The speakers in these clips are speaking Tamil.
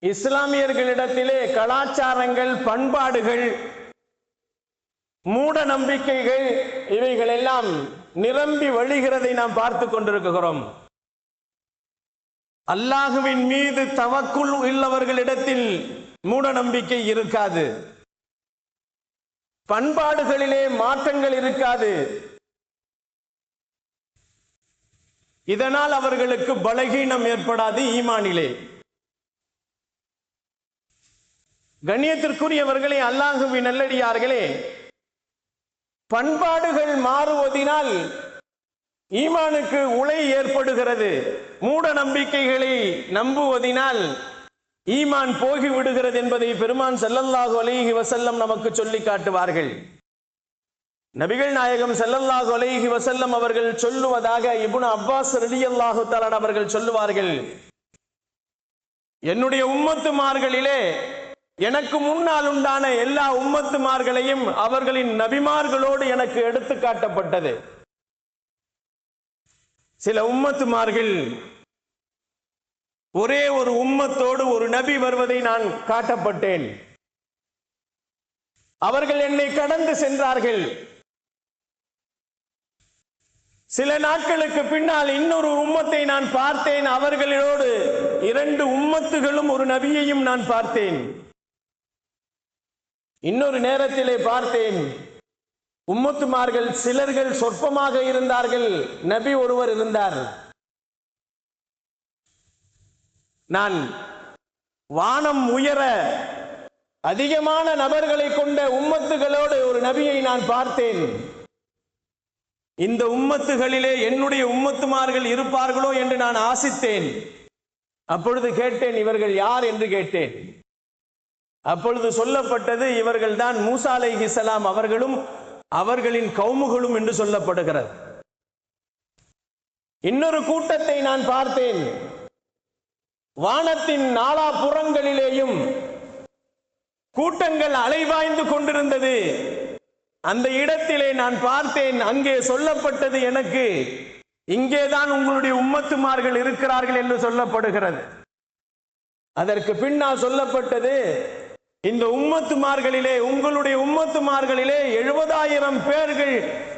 இஸ்லாமியர்களிடத்திலே கலாச்சாரங்கள், பண்பாடுகள், மூட நம்பிக்கைகள் இவைகள் எல்லாம் நிரம்பி வழிகிறதை நாம் பார்த்து கொண்டிருக்கிறோம். அல்லாஹுவின் மீது தவக்குல் உள்ளவர்களிடத்தில் மூட நம்பிக்கை இருக்காது, பண்பாடுகளிலே மாற்றங்கள் இருக்காது. இதனால் அவர்களுக்கு பலகீனம் ஏற்படாது ஈமானிலே. கண்ணியத்திற்குரியவர்களே, அல்லாஹுவின் நல்லடியார்களே, பண்பாடுகள் மாறுவதினால் ஈமானுக்கு உளை ஏற்படுகிறது. மூட நம்பிக்கைகளை நம்புவதினால் ஈமான் போகிவிடுகிறது என்பதை பெருமான் ஸல்லல்லாஹு அலைஹி வஸல்லம் நமக்கு சொல்லி காட்டுவார்கள். நபிகள் நாயகம் ஸல்லல்லாஹு அலைஹி வஸல்லம் அவர்கள் சொல்லுவதாக இப்னு அப்பாஸ் ரலியல்லாஹு தஆலா அவர்கள் சொல்லுவார்கள், என்னுடைய உம்மத்துமார்களிலே எனக்கு முன்னால் உண்டான எல்லா உம்மத்துமார்களையும் அவர்களின் நபிமார்களோடு எனக்கு எடுத்து காட்டப்பட்டது. சில உம்மத்துமார்கள் ஒரே ஒரு உம்மத்தோடு ஒரு நபி வருவதை நான் காட்டப்பட்டேன். அவர்கள் என்னை கடந்து சென்றார்கள். சில நாட்களுக்கு பின்னால் இன்னொரு உம்மத்தை நான் பார்த்தேன். அவர்களோடு 2 உம்மத்துகளும் ஒரு நபியையும் நான் பார்த்தேன். இன்னொரு நேரத்திலே பார்த்தேன், உம்மத்துமார்கள் சிலர்கள் சொற்பமாக இருந்தார்கள், நபி ஒருவர் இருந்தார். நான் வானம் உயர அதிகமான நபர்களை கொண்ட உம்மத்துகளோடு ஒரு நபியை நான் பார்த்தேன். இந்த உம்மத்துகளிலே என்னுடைய உம்மத்துமார்கள் இருப்பார்களோ என்று நான் ஆசித்தேன். அப்பொழுது கேட்டேன், இவர்கள் யார் என்று கேட்டேன். அப்பொழுது சொல்லப்பட்டது, இவர்கள் தான் மூசா அலைஹிஸ்ஸலாம் அவர்களும் அவர்களின் கௌமுகளும் என்று சொல்லப்படுகிறது. இன்னொரு கூட்டத்தை நான் பார்த்தேன். வானத்தின் நாலாபுறங்களிலேயும் கூட்டங்கள் அலைவாய்ந்து கொண்டிருந்தது. அந்த இடத்திலே நான் பார்த்தேன், அங்கே சொல்லப்பட்டது எனக்கு, இங்கேதான் உங்களுடைய உம்மத்துமார்கள் இருக்கிறார்கள் என்று சொல்லப்படுகிறது. அதற்கு பின்னால் சொல்லப்பட்டது, இந்த உம்மத்துமார்களிலே உங்களுடைய உம்மத்துமார்களிலே 70,000 பேர்கள்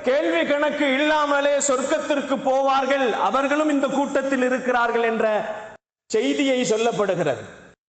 கேள்வி கணக்கு இல்லாமலே சொர்க்கத்திற்கு போவார்கள், அவர்களும் இந்த கூட்டத்தில் இருக்கிறார்கள் என்ற செய்தியை சொல்லப்படுகிறது.